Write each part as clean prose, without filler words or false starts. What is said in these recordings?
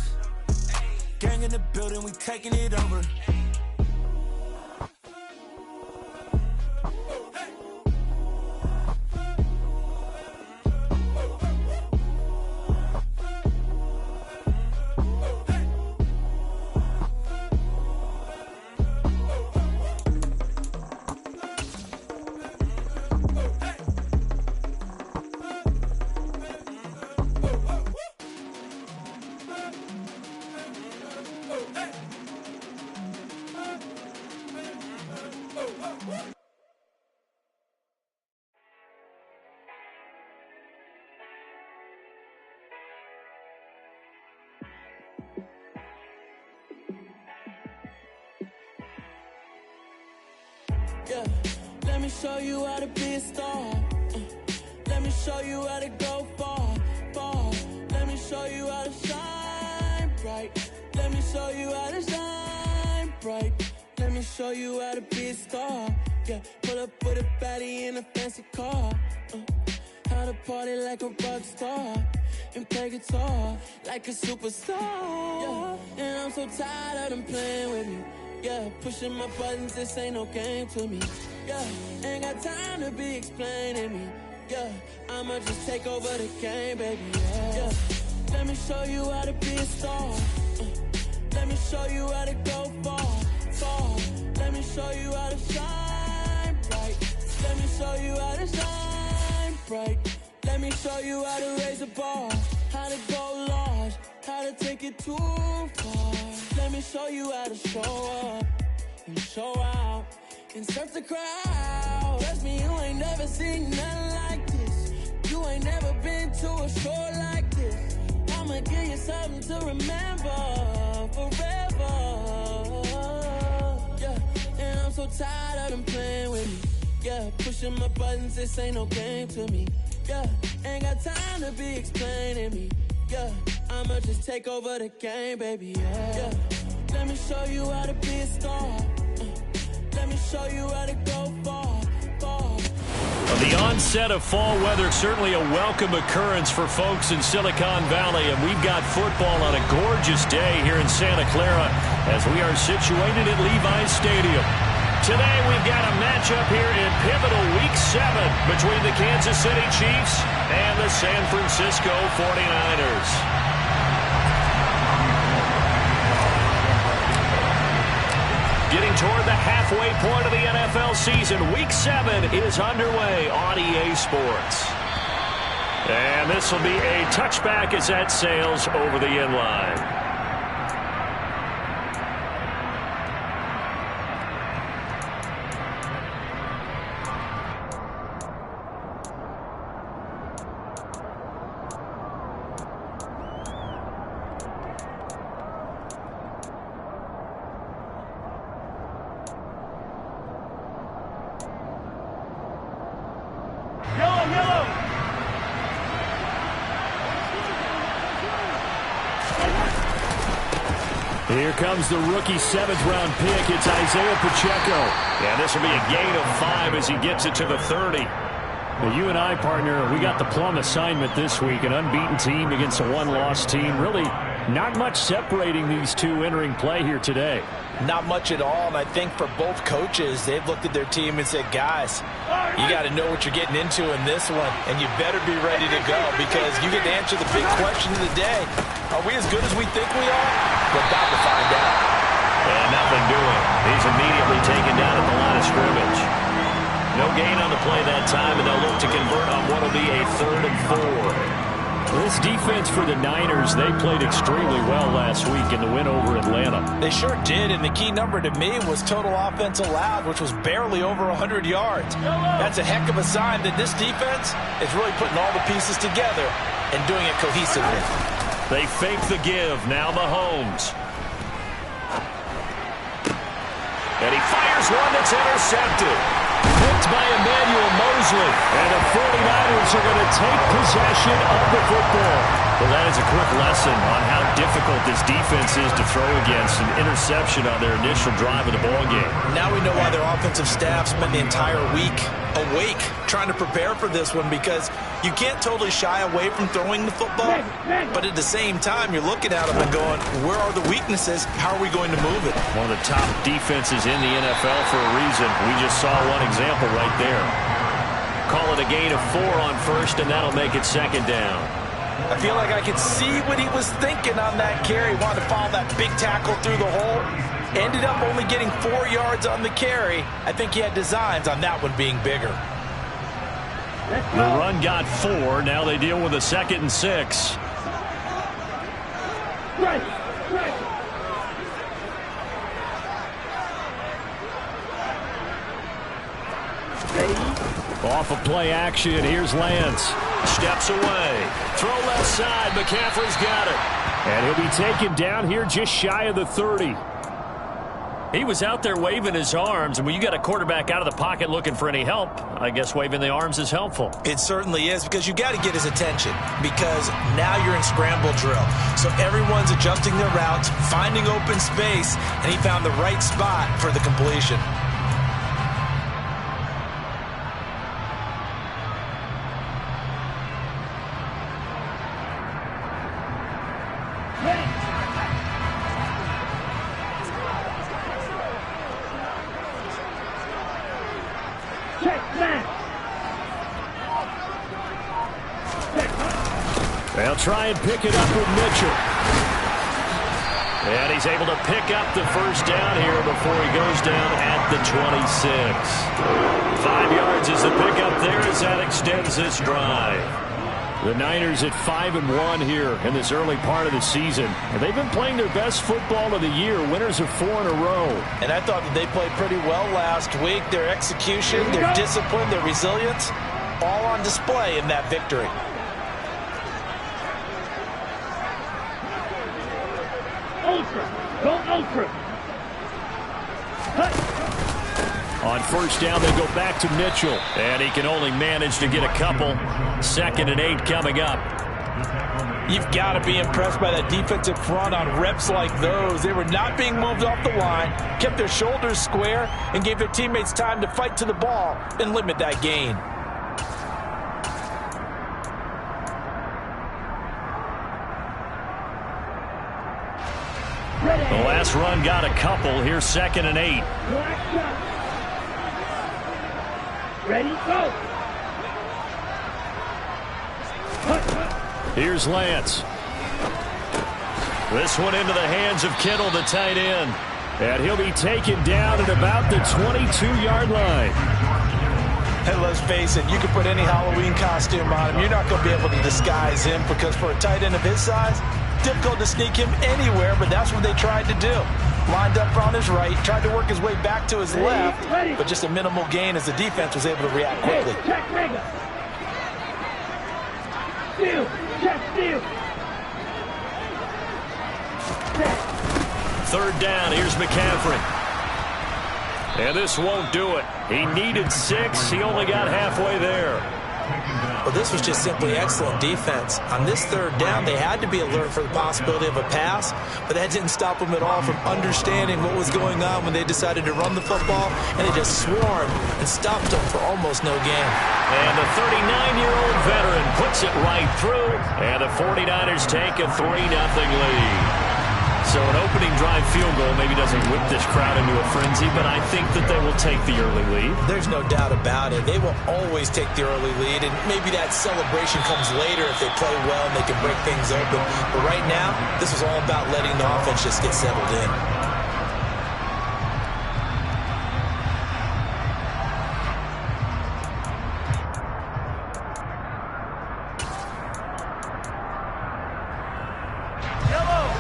us. Gang in the building, we taking it over. Yeah, let me show you how to be a star. Let me show you how to go far, far. Let me show you how to shine bright. Let me show you how to shine bright. Let me show you how to be a star. Yeah, pull up with a baddie in a fancy car. How to party like a rock star and play guitar like a superstar. Yeah, and I'm so tired of them playing with me. Yeah, pushing my buttons, this ain't no game to me. Yeah, ain't got time to be explaining me. Yeah, I'ma just take over the game, baby. Yeah, let me show you how to be a star. Let me show you how to go far, far. Let me show you how to shine bright. Let me show you how to shine bright. Let me show you how to raise the bar, how to go large, how to take it too far. Let me show you how to show up and show out and surf the crowd. Trust me, you ain't never seen nothing like this. You ain't never been to a show like this. I'ma give you something to remember forever. Yeah, and I'm so tired of them playing with me. Yeah, pushing my buttons, this ain't no game to me. Yeah, ain't got time to be explaining me. Yeah, I'ma just take over the game, baby. Yeah, let me show you how to be a star. Let me show you how to go far, far. The onset of fall weather, certainly a welcome occurrence for folks in Silicon Valley, and we've got football on a gorgeous day here in Santa Clara as we are situated at Levi's Stadium. Today we've got a matchup here in pivotal Week 7 between the Kansas City Chiefs and the San Francisco 49ers. Getting toward the halfway point of the NFL season, Week 7 is underway on EA Sports. And this will be a touchback as that sails over the end line. Here comes the rookie 7th-round pick. It's Isaiah Pacheco. And this will be a gain of 5 as he gets it to the 30. Well, you and I, partner, we got the plum assignment this week. An unbeaten team against a one-loss team. Really not much separating these two entering play here today. Not much at all, and I think for both coaches, they've looked at their team and said, guys, you got to know what you're getting into in this one, and you better be ready to go because you get to answer the big question of the day. Are we as good as we think we are? We're about to find out. And nothing doing. He's immediately taken down at the line of scrimmage. No gain on the play that time, and they'll look to convert on what will be a 3rd and 4. This defense for the Niners, they played extremely well last week in the win over Atlanta. They sure did, and the key number to me was total offense allowed, which was barely over 100 yards. That's a heck of a sign that this defense is really putting all the pieces together and doing it cohesively. They fake the give. Now Mahomes. And he fires one that's intercepted. Picked by Emmanuel Mosley. And the 49ers are going to take possession of the football. Well, that is a quick lesson on how difficult this defense is to throw against. An interception on their initial drive of the ballgame. Now we know why their offensive staff spent the entire week awake trying to prepare for this one, because you can't totally shy away from throwing the football, but at the same time, you're looking at them and going, where are the weaknesses? How are we going to move it? One of the top defenses in the NFL for a reason. We just saw one example right there. Call it a gain of 4 on first, and that'll make it second down. I feel like I could see what he was thinking on that carry. He wanted to follow that big tackle through the hole. Ended up only getting 4 yards on the carry. I think he had designs on that one being bigger. The run got 4. Now they deal with a 2nd and 6. Off of play action, here's Lance. Steps away. Throw left side. McCaffrey's got it. And he'll be taken down here just shy of the 30. He was out there waving his arms, and when you got a quarterback out of the pocket looking for any help, I guess waving the arms is helpful. It certainly is, because you got to get his attention, because now you're in scramble drill. So everyone's adjusting their routes, finding open space, and he found the right spot for the completion. They'll try and pick it up with Mitchell. And he's able to pick up the first down here before he goes down at the 26. 5 yards is the pickup there as that extends this drive. The Niners at 5-1 here in this early part of the season. And they've been playing their best football of the year. Winners of 4 in a row. And I thought that they played pretty well last week. Their execution, their discipline, their resilience, all on display in that victory. Go ultra. On first down, they go back to Mitchell. And he can only manage to get a couple. 2nd and 8 coming up. You've got to be impressed by that defensive front on reps like those. They were not being moved off the line, kept their shoulders square, and gave their teammates time to fight to the ball and limit that gain. The last run got a couple. Here's 2nd and 8. Ready, go. Here's Lance. This one into the hands of Kittle, the tight end. And he'll be taken down at about the 22-yard line. Hey, let's face it, you can put any Halloween costume on him. You're not going to be able to disguise him, because for a tight end of his size, difficult to sneak him anywhere, but that's what they tried to do. Lined up on his right, tried to work his way back to his left, but just a minimal gain as the defense was able to react quickly. Third down, here's McCaffrey. And this won't do it. He needed 6. He only got halfway there. Well, this was just simply excellent defense. On this third down, they had to be alert for the possibility of a pass, but that didn't stop them at all from understanding what was going on when they decided to run the football, and they just swarmed and stopped them for almost no gain. And the 39-year-old veteran puts it right through, and the 49ers take a 3-0 lead. So an opening drive field goal maybe doesn't whip this crowd into a frenzy, but I think that they will take the early lead. There's no doubt about it. They will always take the early lead, and maybe that celebration comes later if they play well and they can break things open. But right now, this is all about letting the offense just get settled in.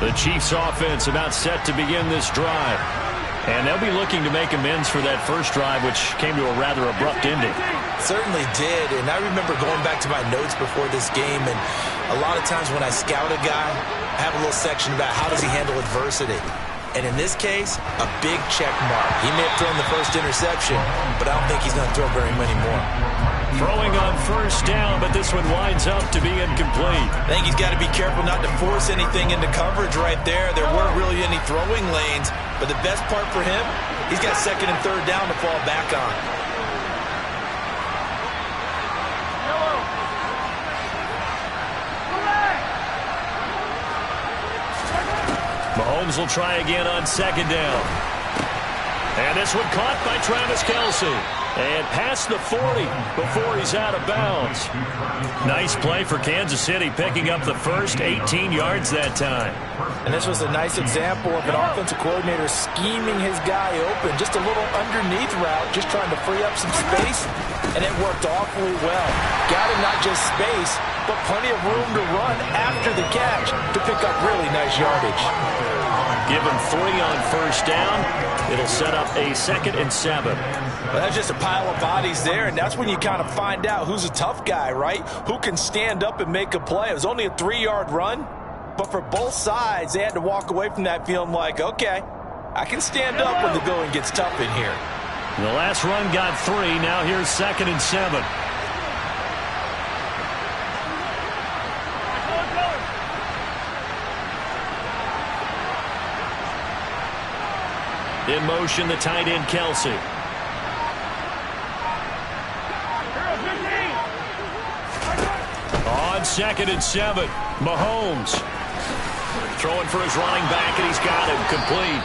The Chiefs offense about set to begin this drive. And they'll be looking to make amends for that first drive, which came to a rather abrupt ending. Certainly did, and I remember going back to my notes before this game, and a lot of times when I scout a guy, I have a little section about how does he handle adversity. And in this case, a big check mark. He may have thrown the first interception, but I don't think he's going to throw very many more. Throwing on first down, but this one winds up to be incomplete. I think he's got to be careful not to force anything into coverage right there. There weren't really any throwing lanes, but the best part for him, he's got second and third down to fall back on. Mahomes will try again on second down. And this one caught by Travis Kelce. And past the 40 before he's out of bounds. Nice play for Kansas City, picking up the first 18 yards that time. And this was a nice example of an offensive coordinator scheming his guy open. Just a little underneath route, just trying to free up some space. And it worked awfully well. Got him not just space, but plenty of room to run after the catch to pick up really nice yardage. Give him 3 on first down. It'll set up a 2nd and 7. Well, that's just a pile of bodies there, and that's when you kind of find out who's a tough guy, right? Who can stand up and make a play. It was only a 3-yard run, but for both sides, they had to walk away from that feeling like, okay, I can stand up when the going gets tough in here. The last run got 3. Now here's 2nd and 7. In motion, the tight end, Kelce. On 2nd and 7, Mahomes. Throwing for his running back, and he's got him complete.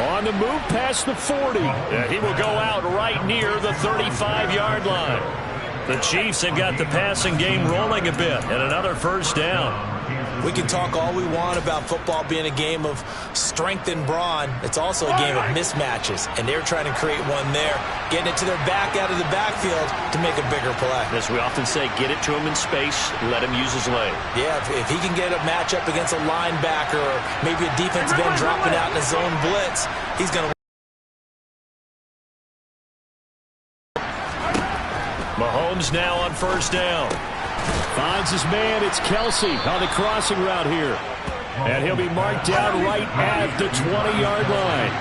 On the move past the 40. He will go out right near the 35-yard line. The Chiefs have got the passing game rolling a bit, and another first down. We can talk all we want about football being a game of strength and brawn. It's also a game of mismatches, and they're trying to create one there, getting it to their back out of the backfield to make a bigger play. As we often say, get it to him in space, let him use his leg. Yeah, if he can get a matchup against a linebacker or maybe a defensive end dropping out in a zone blitz, he's going to. Mahomes now on first down. Finds his man. It's Kelce on the crossing route here. And he'll be marked down right at the 20-yard line.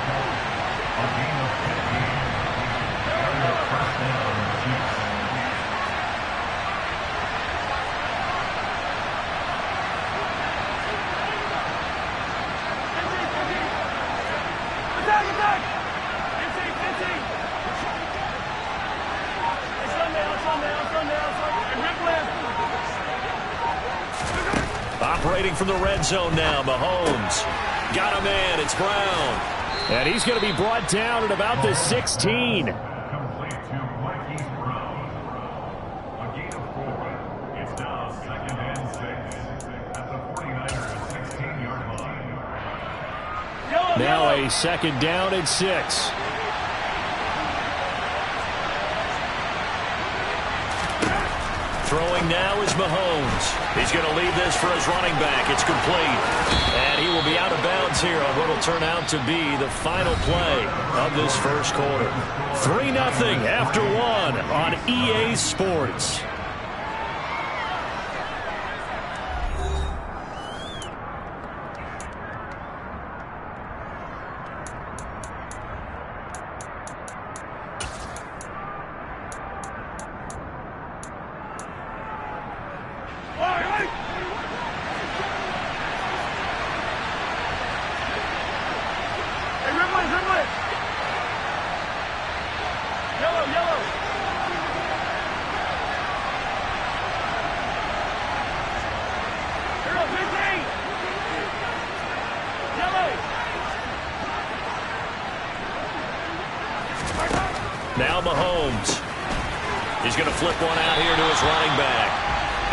Operating from the red zone now, Mahomes. Got a man, it's Brown. And he's going to be brought down at about the 16. Now a 2nd down and 6. Throwing now is Mahomes. He's going to lead this for his running back. It's complete. And he will be out of bounds here on what will turn out to be the final play of this first quarter. 3-0 after 1 on EA Sports. Now Mahomes. He's going to flip one out here to his running back.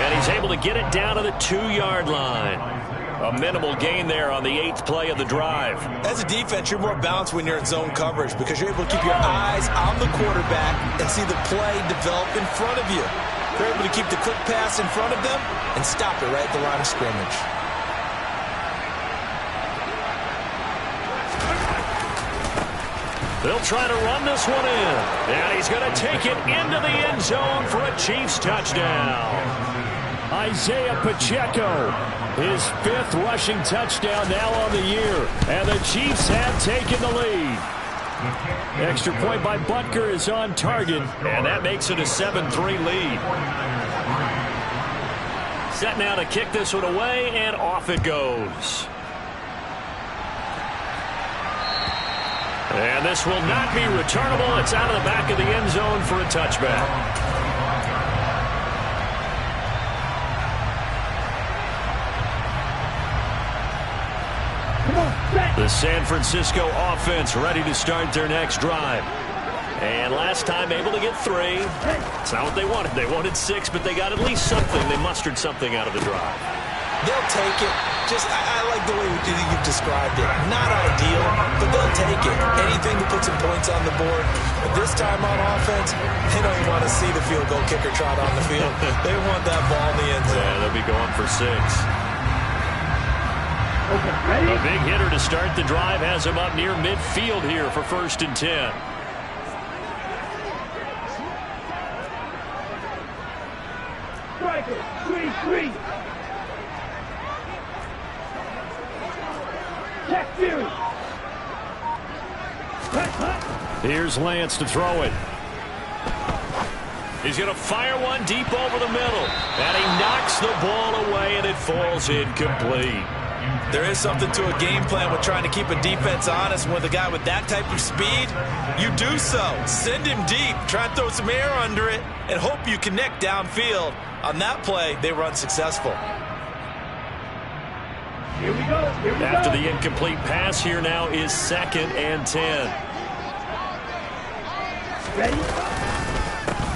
And he's able to get it down to the 2-yard line. A minimal gain there on the 8th play of the drive. As a defense, you're more balanced when you're in zone coverage because you're able to keep your eyes on the quarterback and see the play develop in front of you. You're able to keep the quick pass in front of them and stop it right at the line of scrimmage. They'll try to run this one in. And he's going to take it into the end zone for a Chiefs touchdown. Isaiah Pacheco, his 5th rushing touchdown now on the year. And the Chiefs have taken the lead. Extra point by Butker is on target, and that makes it a 7-3 lead. Set now to kick this one away, and off it goes. And this will not be returnable. It's out of the back of the end zone for a touchback. The San Francisco offense ready to start their next drive. And last time able to get 3. It's not what they wanted. They wanted 6, but they got at least something. They mustered something out of the drive. They'll take it. I like the way you've described it. Not ideal, but they'll take it. Anything to put some points on the board. But this time on offense, they don't even want to see the field goal kicker trot on the field. They want that ball in the end zone. Yeah, they'll be going for 6. A big hitter to start the drive has him up near midfield here for 1st and 10. Here's Lance to throw it. He's going to fire one deep over the middle. And he knocks the ball away, and it falls incomplete. There is something to a game plan with trying to keep a defense honest. With a guy with that type of speed, you do so. Send him deep, try and throw some air under it, and hope you connect downfield. On that play, they were unsuccessful. Here we go. After the incomplete pass, here now is 2nd and 10. Ready?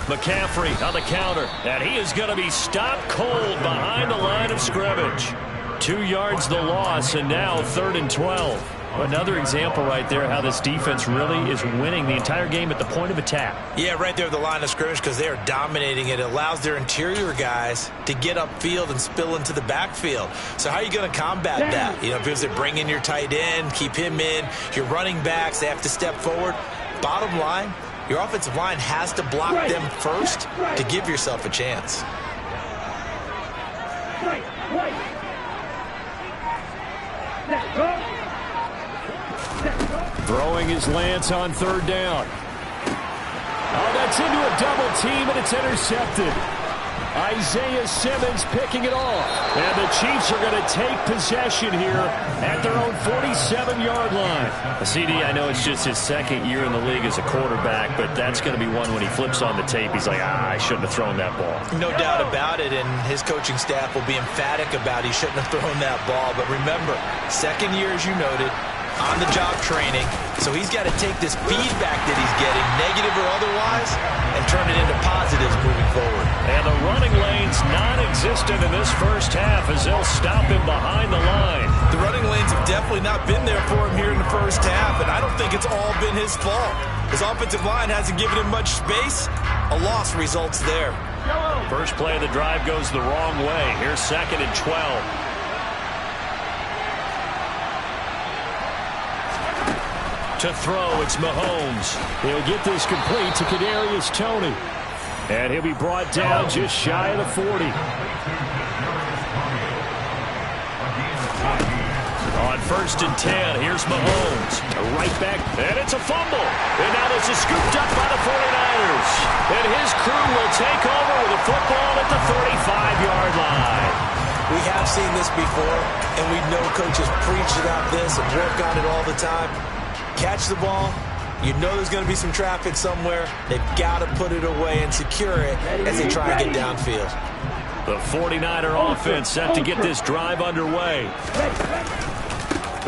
McCaffrey on the counter, and he is going to be stopped cold behind the line of scrimmage. 2 yards the loss, and now 3rd and 12. Another example right there how this defense really is winning the entire game at the point of attack. Yeah, right there at the line of scrimmage because they are dominating it. It allows their interior guys to get upfield and spill into the backfield. So how are you going to combat that? You know, because they bring in your tight end, keep him in. Your running backs, they have to step forward. Bottom line, your offensive line has to block them first to give yourself a chance. Throwing is Lance on 3rd down. Oh, that's into a double team, and it's intercepted. Isaiah Simmons picking it off. And the Chiefs are going to take possession here at their own 47-yard line. CD, I know it's just his 2nd year in the league as a quarterback, but that's going to be one when he flips on the tape. He's like, I shouldn't have thrown that ball. No doubt about it, and his coaching staff will be emphatic about he shouldn't have thrown that ball. But remember, 2nd year, as you noted, on-the-job training, so he's got to take this feedback that he's getting, negative or otherwise, and turn it into positives moving forward. And the running lane's non-existent in this first half as they'll stop him behind the line. The running lanes have definitely not been there for him here in the first half, and I don't think it's all been his fault. His offensive line hasn't given him much space. A loss results there. First play of the drive goes the wrong way. Here's 2nd and 12. To throw, it's Mahomes. He'll get this complete to Kadarius Toney. And he'll be brought down just shy of the 40. On 1st and 10, here's Mahomes. Right back, and it's a fumble. And now this is scooped up by the 49ers. And his crew will take over with a football at the 35-yard line. We have seen this before, and we know coaches preach about this and work on it all the time. Catch the ball. You know there's going to be some traffic somewhere. They've got to put it away and secure it as they try and get downfield. The 49er offense set to get this drive underway.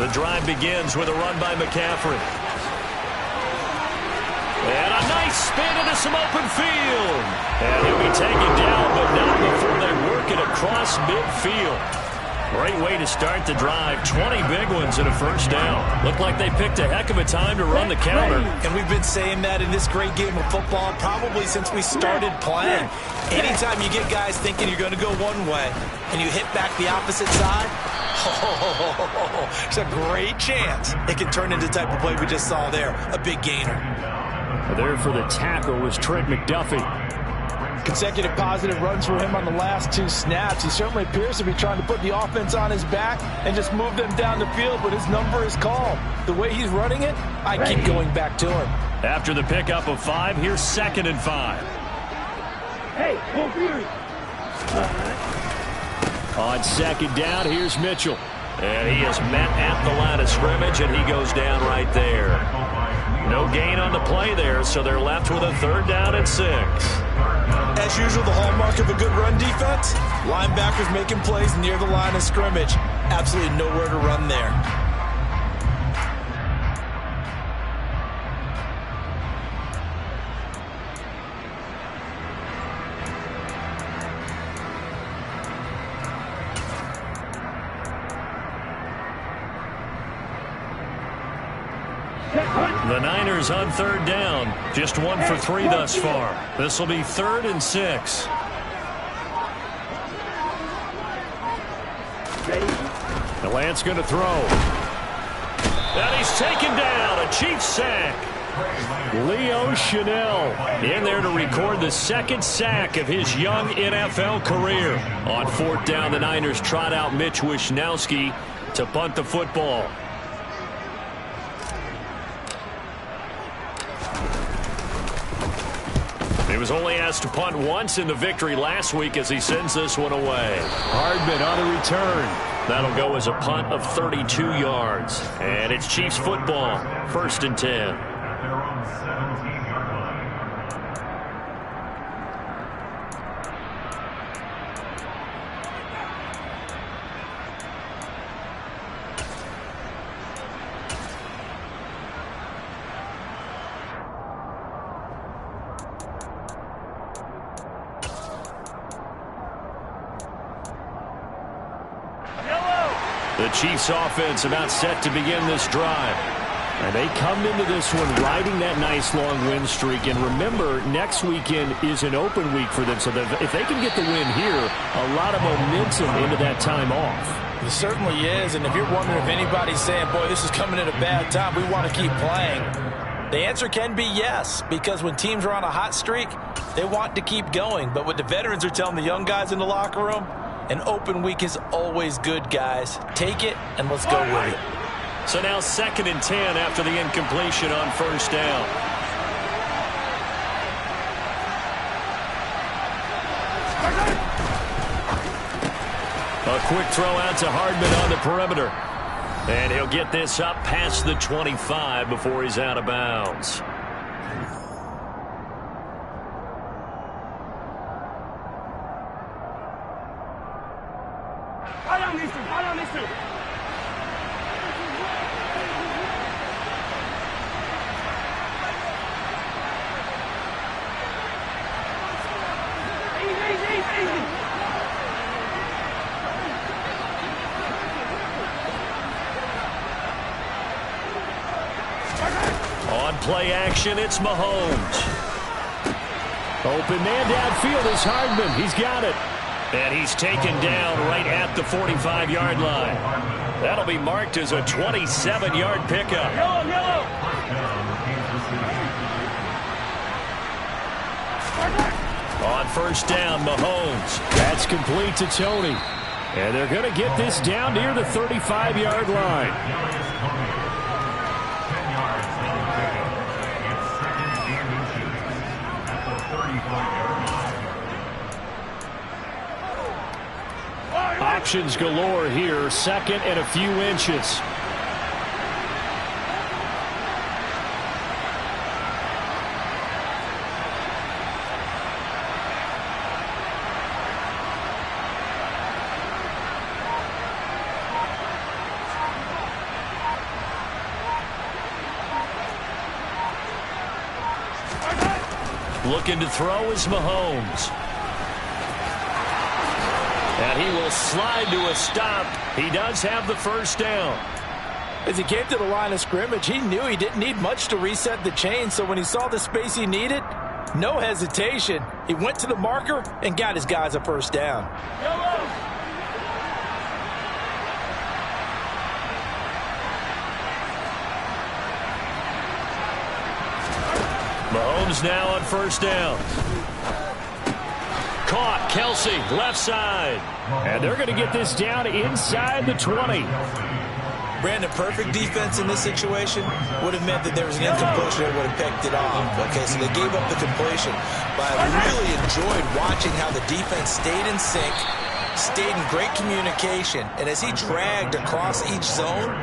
The drive begins with a run by McCaffrey. And a nice spin into some open field. And he'll be taken down, but not before they work it across midfield. Great way to start the drive. 20 big ones and a first down. Looked like they picked a heck of a time to run the counter. And we've been saying that in this great game of football probably since we started playing. Anytime you get guys thinking you're going to go one way and you hit back the opposite side, it's a great chance it can turn into the type of play we just saw there. A big gainer. There for the tackle was Trent McDuffie. Consecutive positive runs for him on the last 2 snaps. He certainly appears to be trying to put the offense on his back and just move them down the field, but his number is called. The way he's running it, I keep going back to him. After the pickup of 5, here's 2nd and 5. Hey, On 2nd down, here's Mitchell. And he is met at the line of scrimmage, and he goes down right there. No gain on the play there, so they're left with a 3rd down and 6. As usual, the hallmark of a good run defense, linebackers making plays near the line of scrimmage. Absolutely nowhere to run there. The Niners on 3rd down. Just 1 for 3 thus far. This will be 3rd and 6. The Lance going to throw. And he's taken down. A Chiefs sack. Leo Chanel in there to record the 2nd sack of his young NFL career. On 4th down, the Niners trot out Mitch Wishnowski to punt the football. He was only asked to punt once in the victory last week as he sends this one away. Hardman on the return. That'll go as a punt of 32 yards. And it's Chiefs football, 1st and 10. The Chiefs offense about set to begin this drive. And they come into this one riding that nice long win streak. And remember, next weekend is an open week for them. So that if they can get the win here, a lot of momentum into that time off. It certainly is. And if you're wondering if anybody's saying, boy, this is coming at a bad time, we want to keep playing, the answer can be yes. Because when teams are on a hot streak, they want to keep going. But what the veterans are telling the young guys in the locker room, an open week is always good, guys. Take it, and let's go with it. So now 2nd and 10 after the incompletion on 1st down. A quick throw out to Hardman on the perimeter. And he'll get this up past the 25 before he's out of bounds. On play action, it's Mahomes. Open man downfield is Hardman. He's got it. And he's taken down right at the 45-yard line. That'll be marked as a 27-yard pickup. On 1st down, Mahomes. That's complete to Tony. And they're going to get this down near the 35-yard line. Options galore here. 2nd and a few inches. Looking to throw is Mahomes. And he will slide to a stop. He does have the 1st down. As he came to the line of scrimmage, he knew he didn't need much to reset the chain. So when he saw the space he needed, no hesitation. He went to the marker and got his guys a 1st down. Mahomes now on 1st down. caught. Kelsey, left side. And they're going to get this down inside the 20. Brandon, perfect defense in this situation would have meant that there was an incompletion that would have picked it off. Okay, so they gave up the completion. But I really enjoyed watching how the defense stayed in sync, stayed in great communication. And as he dragged across each zone,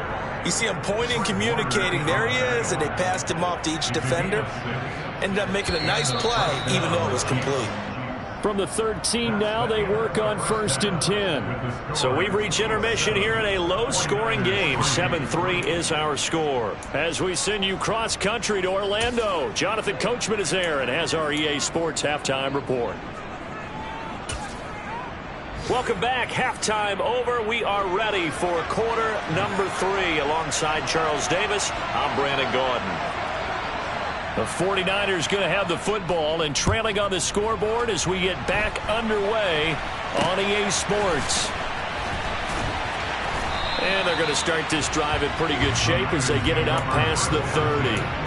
you see him pointing, communicating. There he is, and they passed him off to each defender. Ended up making a nice play, even though it was complete. From the 13 now, they work on 1st and 10. So we've reached intermission here in a low-scoring game. 7-3 is our score. As we send you cross-country to Orlando, Jonathan Coachman is there and has our EA Sports halftime report. Welcome back. Halftime over. We are ready for quarter number 3. Alongside Charles Davis, I'm Brandon Gaudin. The 49ers going to have the football and trailing on the scoreboard as we get back underway on EA Sports. And they're going to start this drive in pretty good shape as they get it up past the 30.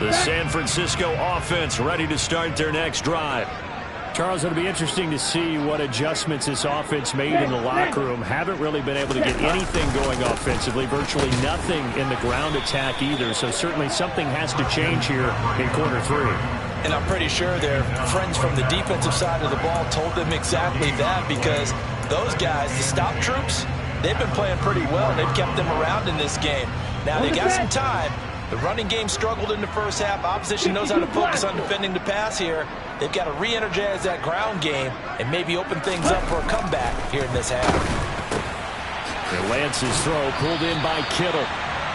The San Francisco offense ready to start their next drive. Charles, it'll be interesting to see what adjustments this offense made in the locker room. Haven't really been able to get anything going offensively, virtually nothing in the ground attack either. So certainly something has to change here in quarter 3. And I'm pretty sure their friends from the defensive side of the ball told them exactly that, because those guys, the stop troops, they've been playing pretty well. They've kept them around in this game. Now they got some time. The running game struggled in the first half. Opposition knows how to focus on defending the pass here. They've got to re-energize that ground game and maybe open things up for a comeback here in this half. Lance's throw pulled in by Kittle.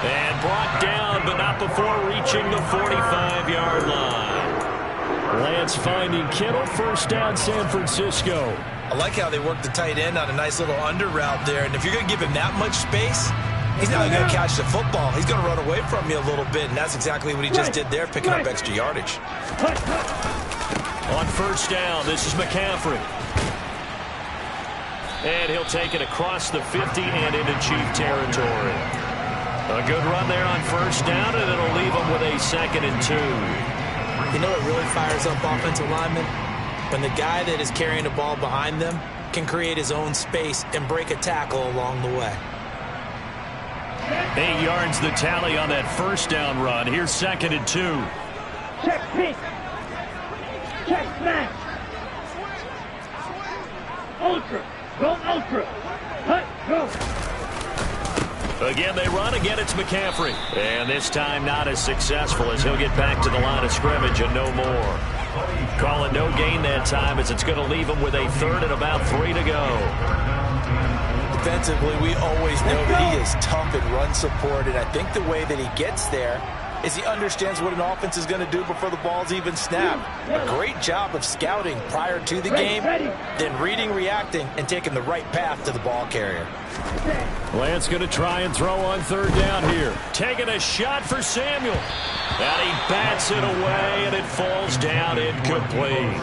And brought down, but not before reaching the 45-yard line. Lance finding Kittle. First down, San Francisco. I like how they work the tight end on a nice little under route there. And if you're going to give him that much space, he's not going to catch the football. He's going to run away from you a little bit, and that's exactly what he just did there, picking up extra yardage. On first down, this is McCaffrey. And he'll take it across the 50 and into Chief territory. A good run there on first down, and it'll leave him with a 2nd and 2. You know what really fires up offensive linemen? When the guy that is carrying the ball behind them can create his own space and break a tackle along the way. 8 yards the tally on that first down run. Here's 2nd and 2. Check pitch. Check smash. Ultra. Go ultra. Hut, go. Again, they run. Again, it's McCaffrey. And this time not as successful as he'll get back to the line of scrimmage and no more. Calling no gain that time as it's going to leave him with a 3rd and about 3 to go. Defensively, we always know that he is tough in run support, and I think the way that he gets there is he understands what an offense is going to do before the ball's even snapped. A great job of scouting prior to the game, then reading, reacting, and taking the right path to the ball carrier. Lance going to try and throw on 3rd down here. Taking a shot for Samuel. And he bats it away, and it falls down incomplete.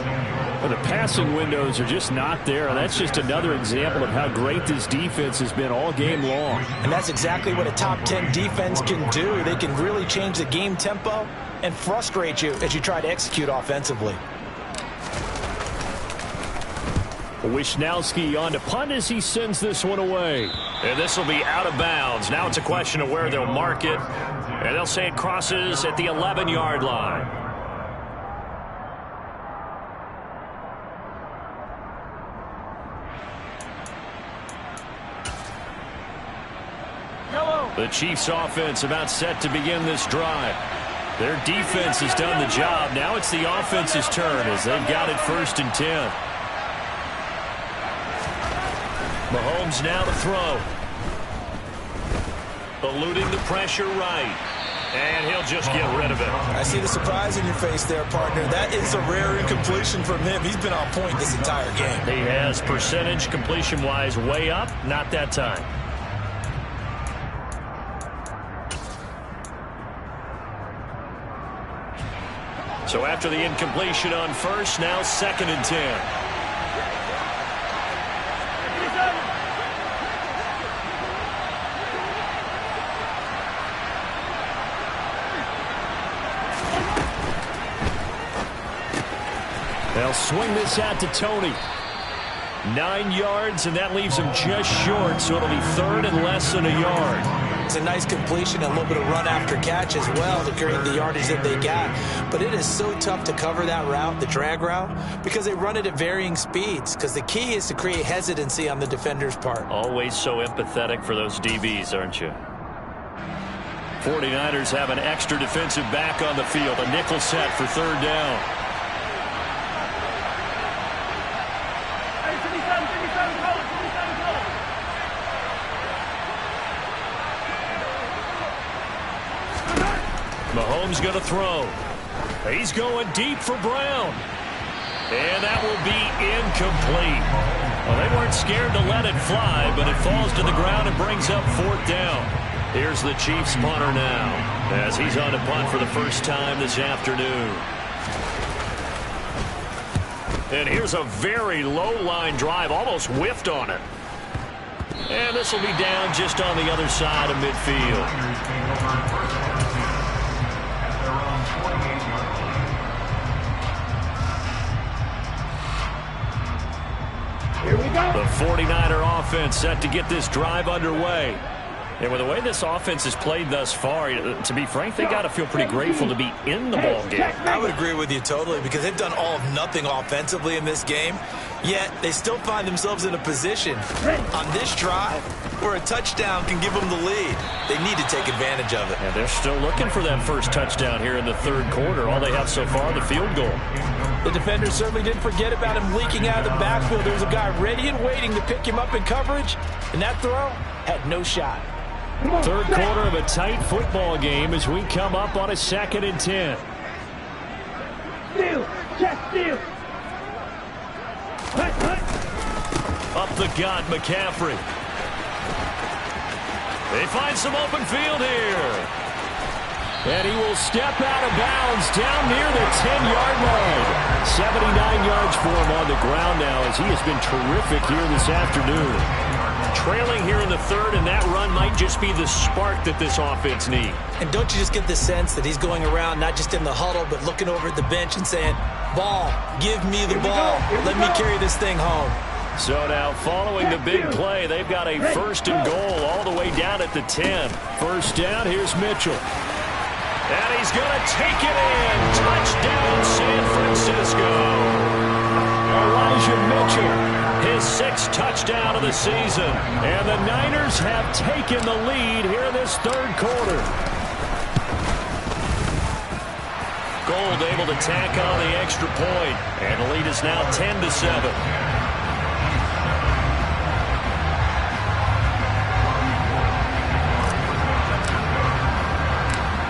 Well, the passing windows are just not there, and that's just another example of how great this defense has been all game long. And that's exactly what a top 10 defense can do. They can really change the game tempo and frustrate you as you try to execute offensively. Wisnowski on to punt as he sends this one away. And this will be out of bounds. Now it's a question of where they'll mark it. And they'll say it crosses at the 11-yard line. The Chiefs offense about set to begin this drive. Their defense has done the job. Now it's the offense's turn as they've got it 1st and 10. Mahomes now to throw. Eluding the pressure right. And he'll just get rid of it. I see the surprise in your face there, partner. That is a rare incompletion from him. He's been on point this entire game. He has percentage completion-wise way up. Not that time. So after the incompletion on first, now 2nd and 10. They'll swing this out to Tony. 9 yards, and that leaves him just short, so it'll be 3rd and less than a yard. It's a nice completion, a little bit of run after catch as well to create the yardage that they got. But it is so tough to cover that route, the drag route, because they run it at varying speeds, because the key is to create hesitancy on the defender's part. Always so empathetic for those DBs, aren't you? 49ers have an extra defensive back on the field, a nickel set for 3rd down. Mahomes going to throw. He's going deep for Brown. And that will be incomplete. Well, they weren't scared to let it fly, but it falls to the ground and brings up 4th down. Here's the Chiefs punter now, as he's on to punt for the first time this afternoon. And here's a very low-line drive, almost whiffed on it. And this will be down just on the other side of midfield. Here we go. The 49er offense set to get this drive underway. And with the way this offense has played thus far, to be frank, they got to feel pretty grateful to be in the ball game. I would agree with you totally, because they've done all of nothing offensively in this game, yet they still find themselves in a position on this drive where a touchdown can give them the lead. They need to take advantage of it. And they're still looking for that first touchdown here in the 3rd quarter. All they have so far, the field goal. The defenders certainly didn't forget about him leaking out of the backfield. There was a guy ready and waiting to pick him up in coverage, and that throw had no shot. 3rd quarter of a tight football game as we come up on a 2nd and 10. Steal. Check steal. Up the gut, McCaffrey. They find some open field here. And he will step out of bounds down near the 10-yard line. 79 yards for him on the ground now, as he has been terrific here this afternoon. Trailing here in the 3rd, and that run might just be the spark that this offense needs. And don't you just get the sense that he's going around not just in the huddle, but looking over at the bench and saying, ball, give me the ball. Let me carry this thing home. So now, following the big play, they've got a 1st and goal all the way down at the 10. 1st down, here's Mitchell. And he's going to take it in. Touchdown, San Francisco. Elijah Mitchell, his 6th touchdown of the season. And the Niners have taken the lead here in this 3rd quarter. Gold able to tack on the extra point. And the lead is now 10-7.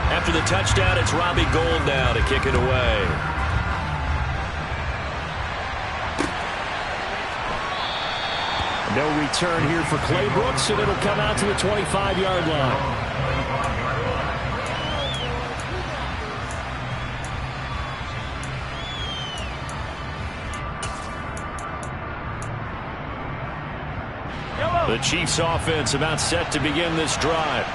After the touchdown, it's Robbie Gould now to kick it away. No return here for Clay Brooks, and it'll come out to the 25-yard line. The Chiefs offense about set to begin this drive.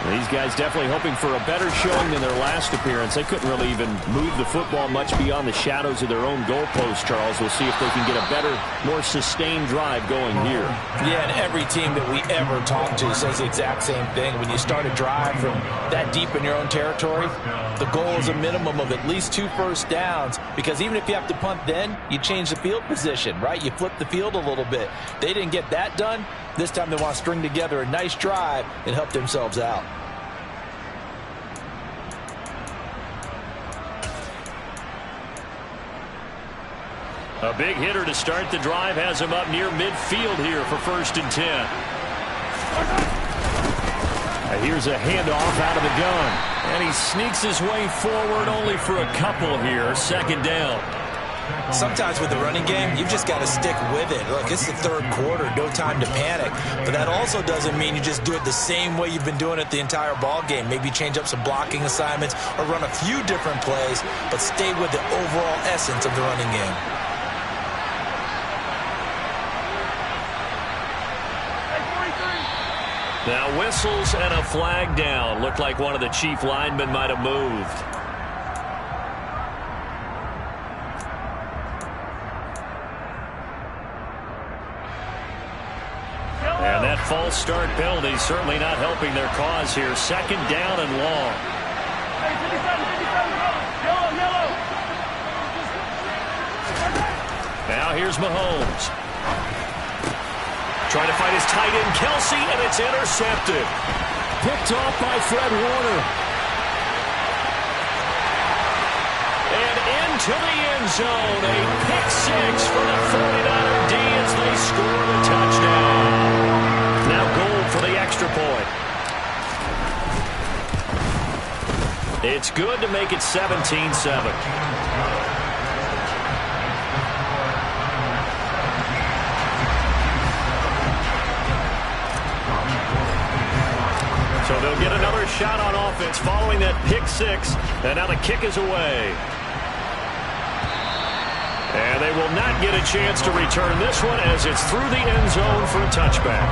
These guys definitely hoping for a better showing than their last appearance. They couldn't really even move the football much beyond the shadows of their own goalpost, Charles. We'll see if they can get a better, more sustained drive going here. Yeah, and every team that we ever talk to says the exact same thing. When you start a drive from that deep in your own territory, the goal is a minimum of at least 2 first downs, because even if you have to punt then, you change the field position, right? You flip the field a little bit. They didn't get that done. This time they want to string together a nice drive and help themselves out. A big hitter to start the drive has him up near midfield here for 1st and 10. Here's a handoff out of the gun. And he sneaks his way forward only for a couple here. 2nd down. Sometimes with the running game, you've just got to stick with it. Look, it's the third quarter, no time to panic. But that also doesn't mean you just do it the same way you've been doing it the entire ball game. Maybe change up some blocking assignments or run a few different plays, but stay with the overall essence of the running game. Now whistles and a flag down. Looked like one of the chief linemen might have moved. And that false start penalty certainly not helping their cause here. Second down and long. Now here's Mahomes. Trying to find his tight end, Kelsey, and it's intercepted. Picked off by Fred Warner. And into the end zone. A pick six for the 49er D as they score the touchdown. Now goal for the extra point. It's good to make it 17-7. So they'll get another shot on offense following that pick six. And now the kick is away. And they will not get a chance to return this one as it's through the end zone for a touchback.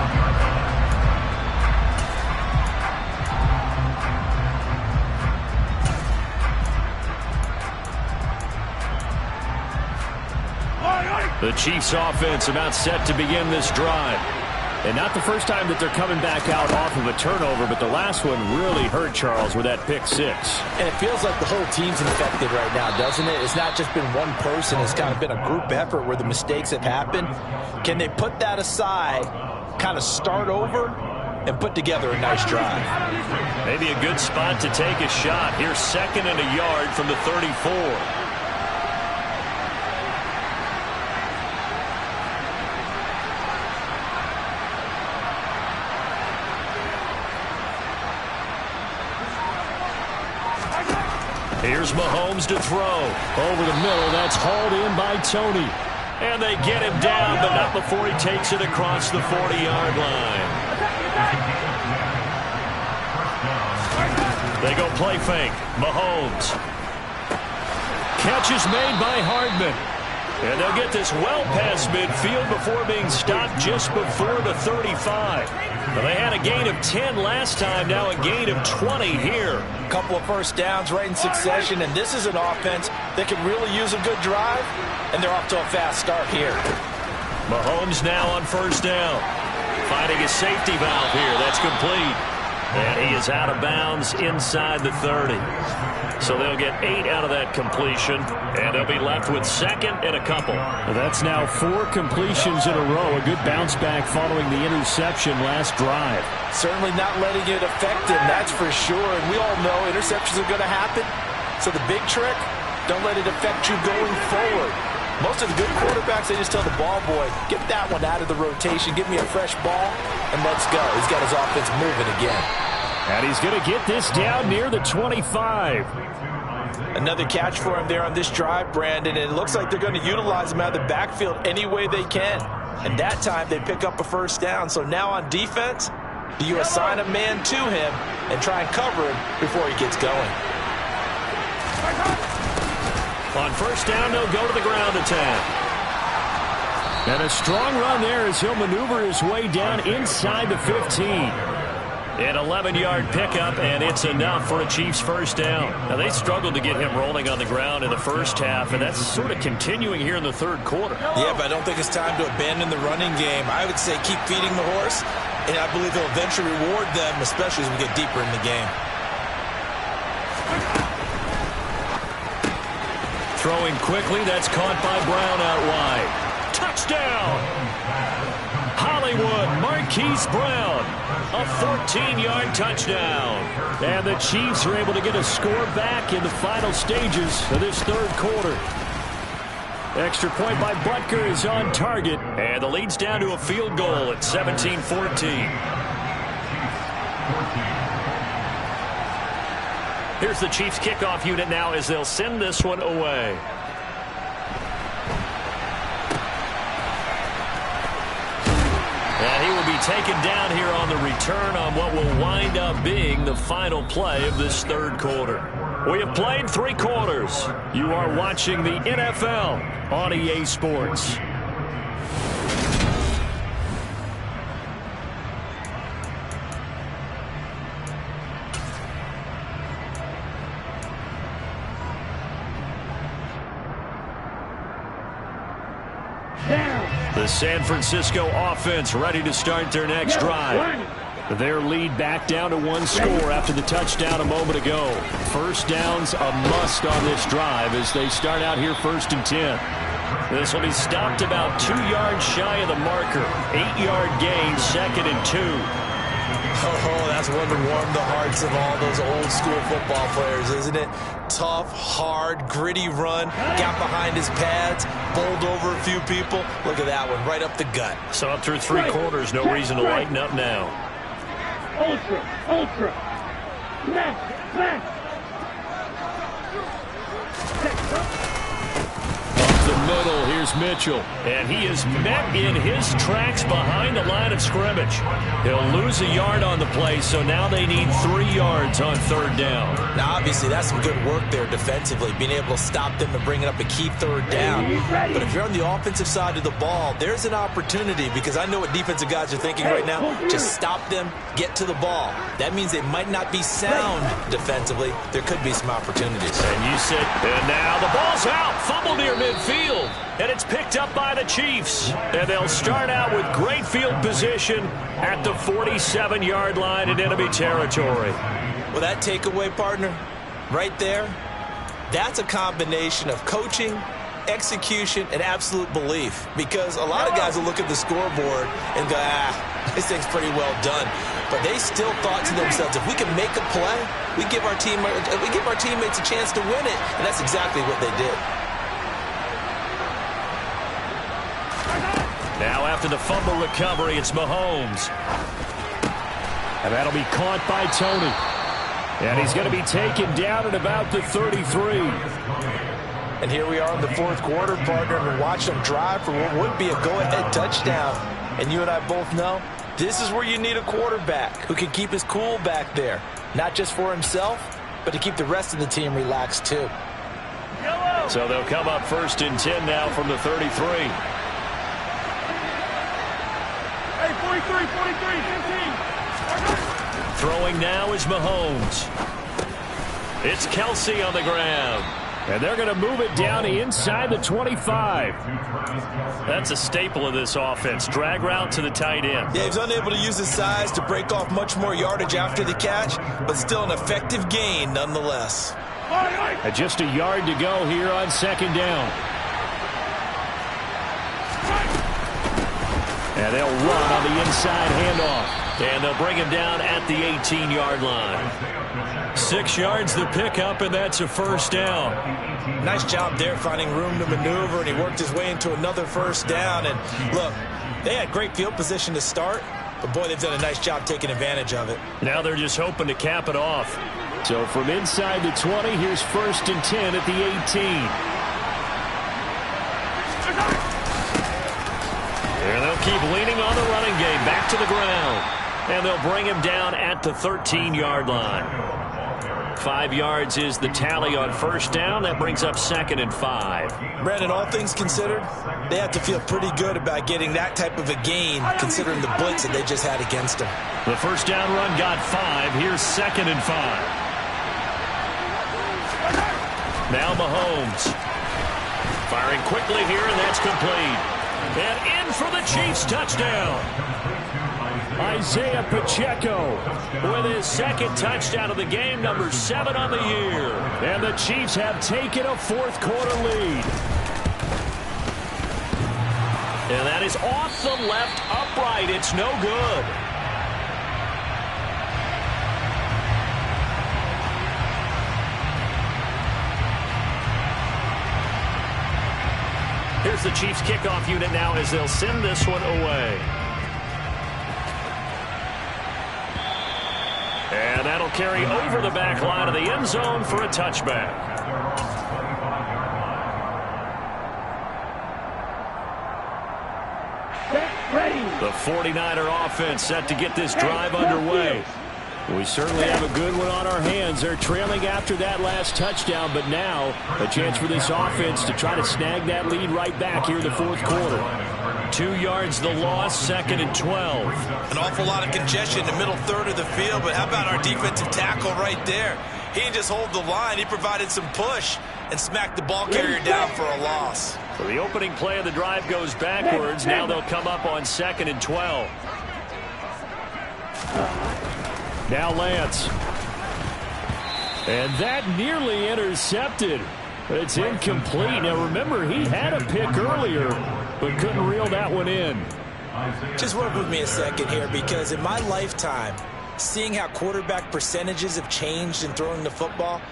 The Chiefs offense about set to begin this drive. And not the first time that they're coming back out off of a turnover, but the last one really hurt Charles with that pick six. And it feels like the whole team's infected right now, doesn't it? It's not just been one person. It's kind of been a group effort where the mistakes have happened. Can they put that aside, kind of start over, and put together a nice drive? Maybe a good spot to take a shot. Here's second and a yard from the 34. Here's Mahomes to throw. Over the middle, that's hauled in by Tony. And they get him down, but not before he takes it across the 40-yard line. They go play fake. Mahomes. Catch is made by Hardman. And they'll get this well past midfield before being stopped just before the 35. Well, they had a gain of 10 last time, now a gain of 20 here. A couple of first downs right in succession, and this is an offense that can really use a good drive, and they're off to a fast start here. Mahomes now on first down. Finding a safety valve here. That's complete. And he is out of bounds inside the 30. So they'll get 8 out of that completion, and they'll be left with second and a couple. Well, that's now 4 completions in a row. A good bounce back following the interception last drive. Certainly not letting it affect him, that's for sure. And we all know interceptions are going to happen. So the big trick, don't let it affect you going forward. Most of the good quarterbacks, they just tell the ball boy, get that one out of the rotation, give me a fresh ball, and let's go. He's got his offense moving again. And he's going to get this down near the 25. Another catch for him there on this drive, Brandon, and it looks like they're going to utilize him out of the backfield any way they can. And that time they pick up a first down. So now on defense, do you assign a man to him and try and cover him before he gets going? On first down, they'll go to the ground attack. And a strong run there as he'll maneuver his way down inside the 15. An 11-yard pickup, and it's enough for a Chiefs first down. Now, they struggled to get him rolling on the ground in the first half, and that's sort of continuing here in the third quarter. Yeah, but I don't think it's time to abandon the running game. I would say keep feeding the horse, and I believe they'll eventually reward them, especially as we get deeper in the game. Throwing quickly, that's caught by Brown out wide. Touchdown! Hollywood, Marquise Brown. A 14-yard touchdown. And the Chiefs are able to get a score back in the final stages of this third quarter. Extra point by Butker is on target. And the lead's down to a field goal at 17-14. Here's the Chiefs kickoff unit now as they'll send this one away. taken down here on the return on what will wind up being the final play of this third quarter. We have played 3 quarters. You are watching the NFL on EA Sports. The San Francisco offense ready to start their next drive. Their lead back down to 1 score after the touchdown a moment ago. First down's a must on this drive as they start out here 1st and 10. This will be stopped about 2 yards shy of the marker. 8-yard gain, 2nd and 2. Oh, that's one to warm the hearts of all those old school football players, isn't it? Tough, hard, gritty run, got behind his pads, bowled over a few people. Look at that one, right up the gut. So up through 3 quarters, no reason to lighten up now. Ultra. Left. The middle, here's Mitchell. And he is met in his tracks behind the line of scrimmage. He'll lose a yard on the play, so now they need 3 yards on 3rd down. Now, obviously, that's some good work there defensively, being able to stop them and bring it up a key 3rd down. But if you're on the offensive side of the ball, there's an opportunity, because I know what defensive guys are thinking right now. Just stop them, get to the ball. That means they might not be sound defensively. There could be some opportunities. And you said, and now the ball's out. Fumble near midfield. And it's picked up by the Chiefs. And they'll start out with great field position at the 47-yard line in enemy territory. Well, that takeaway, partner, right there, that's a combination of coaching, execution, and absolute belief. Because a lot of guys will look at the scoreboard and go, this thing's pretty well done. But they still thought to themselves, if we can make a play, we give our teammates a chance to win it. And that's exactly what they did. Now after the fumble recovery, it's Mahomes. And that'll be caught by Tony. And he's going to be taken down at about the 33. And here we are in the 4th quarter, partner, and watch them drive for what would be a go-ahead touchdown. And you and I both know this is where you need a quarterback who can keep his cool back there. Not just for himself, but to keep the rest of the team relaxed too. So they'll come up 1st and 10 now from the 33. 43, 15. Throwing now is Mahomes. It's Kelsey on the ground. And they're going to move it down inside the 25. That's a staple of this offense. Drag route to the tight end. Yeah, he's unable to use his size to break off much more yardage after the catch, but still an effective gain nonetheless. And just a yard to go here on 2nd down. And they'll run on the inside handoff. And they'll bring him down at the 18-yard line. 6 yards the pickup, and that's a 1st down. Nice job there finding room to maneuver, and he worked his way into another 1st down. And look, they had great field position to start, but boy, they've done a nice job taking advantage of it. Now they're just hoping to cap it off. So from inside the 20, here's 1st and 10 at the 18. And they'll keep leaning on the running game back to the ground. And they'll bring him down at the 13-yard line. 5 yards is the tally on 1st down. That brings up 2nd and 5. Brandon, all things considered, they have to feel pretty good about getting that type of a gain, considering the blitz that they just had against them. The 1st down run got 5. Here's 2nd and 5. Now Mahomes. Firing quickly here, and that's complete. And in for the Chiefs touchdown. Isaiah Pacheco With his 2nd touchdown of the game, number 7 on the year. And the Chiefs have taken a 4th quarter lead. And that is off the left upright. It's no good. Here's the Chiefs kickoff unit now as they'll send this one away. And that'll carry over the back line of the end zone for a touchback. Set, ready. The 49er offense set to get this drive underway. We certainly have a good one on our hands. They're trailing after that last touchdown, but now a chance for this offense to try to snag that lead right back here in the fourth quarter. 2 yards the loss, 2nd and 12. An awful lot of congestion in the middle third of the field, but how about our defensive tackle right there? He didn't just hold the line, he provided some push and smacked the ball carrier down for a loss. So the opening play of the drive goes backwards. Now they'll come up on 2nd and 12. Now Lance. And that nearly intercepted. But it's incomplete. Now remember, he had a pick earlier, but couldn't reel that one in. Just work with me a second here, because in my lifetime, seeing how quarterback percentages have changed in throwing the football,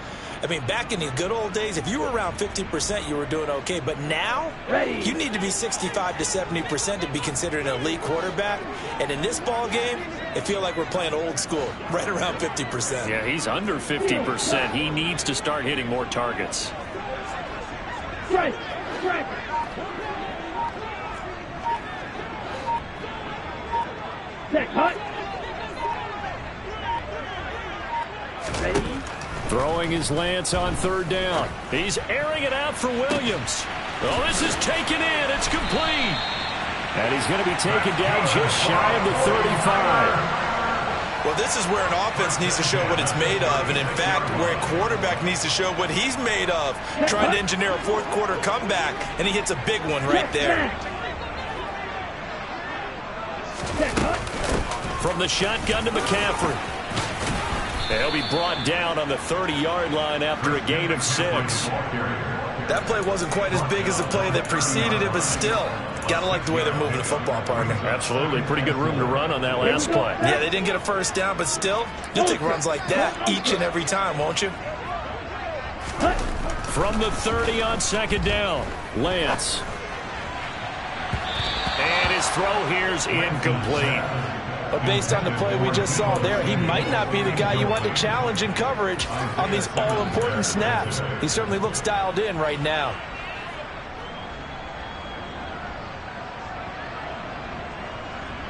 I mean, back in the good old days, if you were around 50%, you were doing okay. But now, you need to be 65 to 70% to be considered an elite quarterback. And in this ball game, it feels like we're playing old school, right around 50%. Yeah, he's under 50%. He needs to start hitting more targets. Strike! Strike! Neck, hut! Ready? Throwing his Lance on 3rd down. He's airing it out for Williams. Oh, this is taken in. It's complete. And he's going to be taken down just shy of the 35. Well, this is where an offense needs to show what it's made of. And, in fact, where a quarterback needs to show what he's made of. Trying to engineer a fourth-quarter comeback, and he hits a big one right there. From the shotgun to McCaffrey. He'll be brought down on the 30-yard line after a gain of 6. That play wasn't quite as big as the play that preceded it, but still, gotta like the way they're moving the football, partner. Absolutely. Pretty good room to run on that last play. Yeah, they didn't get a first down, but still, you'll take runs like that each and every time, won't you? From the 30 on 2nd down, Lance. And his throw here's incomplete. But based on the play we just saw there, he might not be the guy you want to challenge in coverage on these all-important snaps. He certainly looks dialed in right now.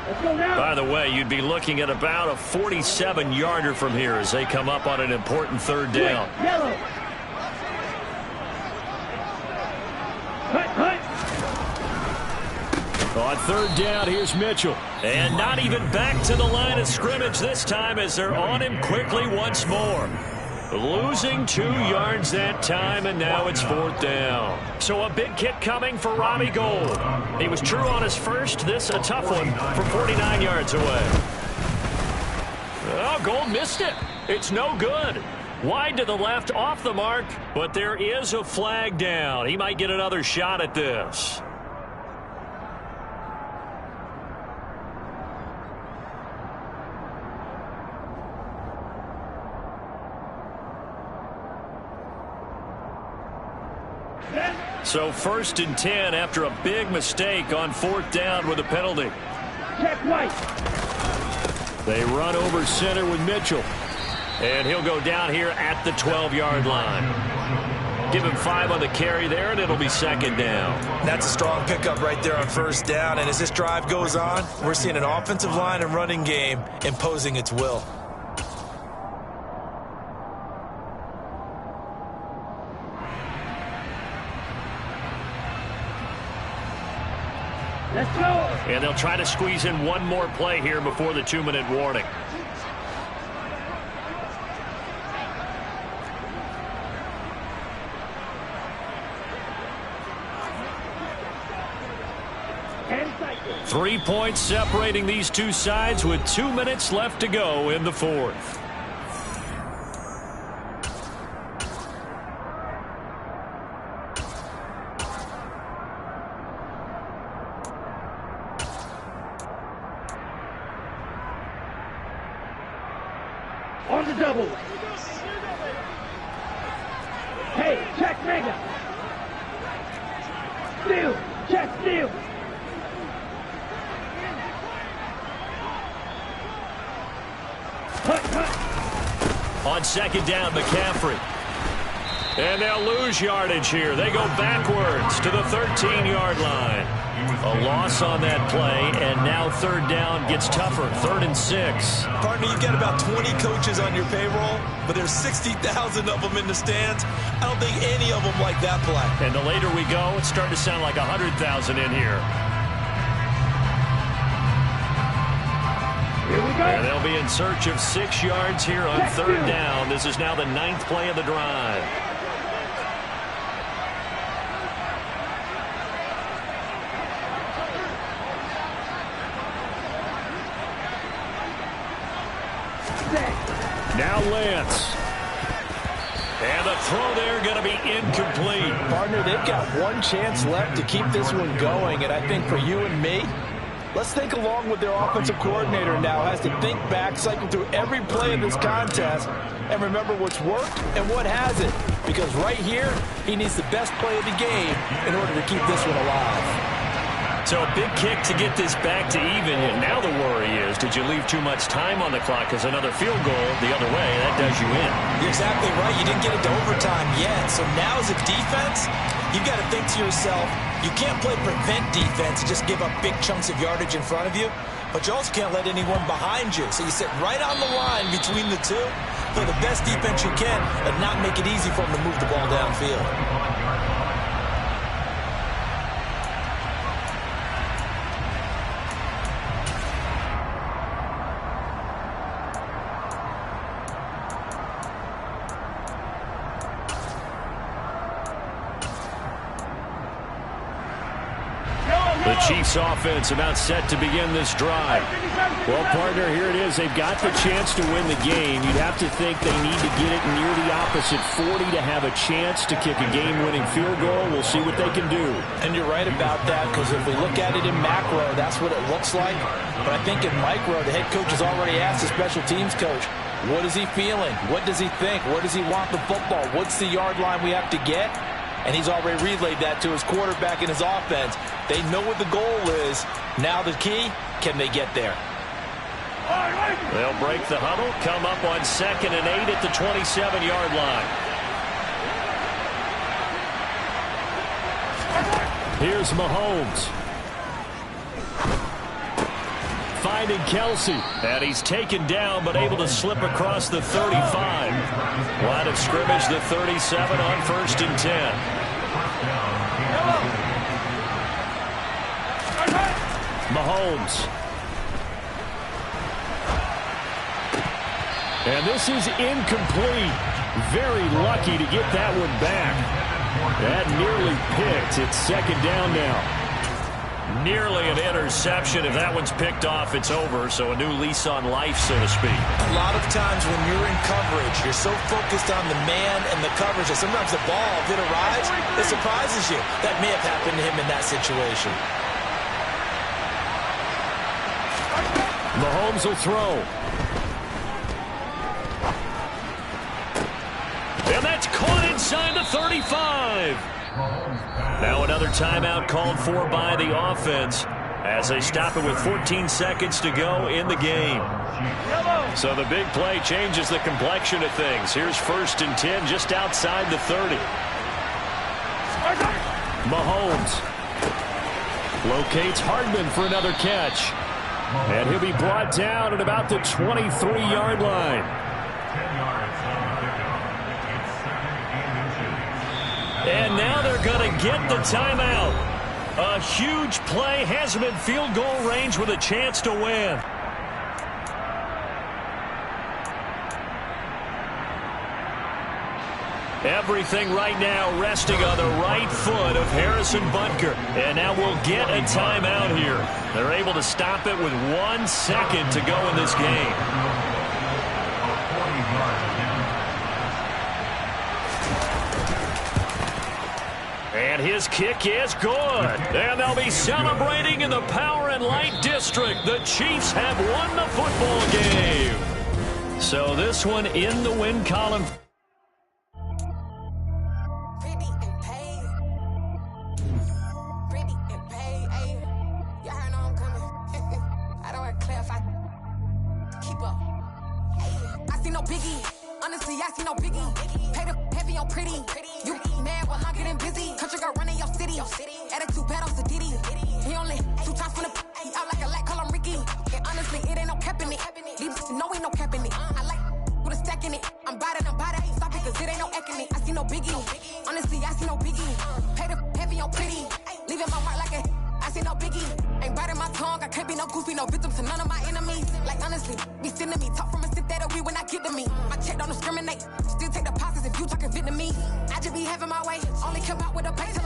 Let's go now. By the way, you'd be looking at about a 47-yarder from here as they come up on an important 3rd down. Yellow. Hut, hut. On 3rd down, here's Mitchell. And not even back to the line of scrimmage this time as they're on him quickly once more. Losing 2 yards that time, and now it's 4th down. So a big kick coming for Robbie Gould. He was true on his first. This a tough one from 49 yards away. Oh, Gould missed it. It's no good. Wide to the left, off the mark, but there is a flag down. He might get another shot at this. So 1st and 10 after a big mistake on 4th down with a penalty. Check right. They run over center with Mitchell. And he'll go down here at the 12-yard line. Give him 5 on the carry there, and it'll be 2nd down. That's a strong pickup right there on 1st down. And as this drive goes on, we're seeing an offensive line and running game imposing its will. Let's go. And they'll try to squeeze in one more play here before the 2-minute warning. And cycle. 3 points separating these two sides with 2 minutes left to go in the 4th. On the double. Hey, check mega. Steal. Check steal. Hut, hut. On 2nd down, McCaffrey. And they'll lose yardage here. They go backwards to the 13-yard line. A loss on that play, and now third down gets tougher. 3rd and 6. Partner, you've got about 20 coaches on your payroll, but there's 60,000 of them in the stands. I don't think any of them like that play. And the later we go, it's starting to sound like 100,000 in here. Here we go. And they'll be in search of 6 yards here on third down. This is now the 9th play of the drive. Now Lance. And the throw there going to be incomplete. Partner, they've got one chance left to keep this one going, and I think for you and me, let's think along with their offensive coordinator now. Has to think back, cycle through every play of this contest, and remember what's worked and what hasn't. Because right here, he needs the best play of the game in order to keep this one alive. So a big kick to get this back to even. And now the worry is, did you leave too much time on the clock? Because another field goal the other way, that does you in. You're exactly right. You didn't get it to overtime yet. So now as a defense, you've got to think to yourself, you can't play prevent defense and just give up big chunks of yardage in front of you. But you also can't let anyone behind you. So you sit right on the line between the two, play the best defense you can, and not make it easy for them to move the ball downfield. The Chiefs offense about set to begin this drive. Well, partner, here it is. They've got the chance to win the game. You'd have to think they need to get it near the opposite 40 to have a chance to kick a game-winning field goal. We'll see what they can do. And you're right about that, because if we look at it in macro, that's what it looks like. But I think in micro, the head coach has already asked the special teams coach, what is he feeling? What does he think? Where does he want the football? What's the yard line we have to get? And he's already relayed that to his quarterback and his offense. They know what the goal is. Now the key, can they get there? They'll break the huddle, come up on 2nd and 8 at the 27-yard line. Here's Mahomes. Finding Kelsey. And he's taken down, but able to slip across the 35. Line of scrimmage, the 37 on 1st and 10. Mahomes. And this is incomplete. Very lucky to get that one back. That nearly picked. It's 2nd down now. Nearly an interception. If that one's picked off, it's over. So a new lease on life, so to speak. A lot of times when you're in coverage, you're so focused on the man and the coverage that sometimes the ball, if it arrives, it surprises you. That may have happened to him in that situation. Mahomes will throw. And that's caught inside the 35. Now another timeout called for by the offense as they stop it with 14 seconds to go in the game. So the big play changes the complexion of things. Here's 1st and 10 just outside the 30. Mahomes locates Hardman for another catch. And he'll be brought down at about the 23-yard line. And now they're going to get the timeout. A huge play has him in field goal range with a chance to win. Everything right now resting on the right foot of Harrison Butker. And now we'll get a timeout here. They're able to stop it with 1 second to go in this game. And his kick is good. And they'll be celebrating in the Power and Light District. The Chiefs have won the football game. So this one in the win column. I see no biggie. Honestly, I see no biggie. Pay the heavy heavy on pretty. You mad while I'm getting busy. Country girl running your city. Attitude bad on Diddy. He only 2 times from the he out like a light, call him Ricky. And honestly, it ain't no cap in it. These know ain't no cap in it. I like with a stack in it. I'm bad. Stop it, cause it ain't no acting it. I see no biggie. Honestly, I see no biggie. Pay the heavy on pretty. Leaving my mark like I see no biggie. Ain't biting my tongue. I can't be no goofy, no victim to none of my enemies. Like honestly, be sending me talk from a sip that we when I get to me. My check don't discriminate. Still take deposits if you talking Vietnamese. I just be having my way. Only come out with a pay.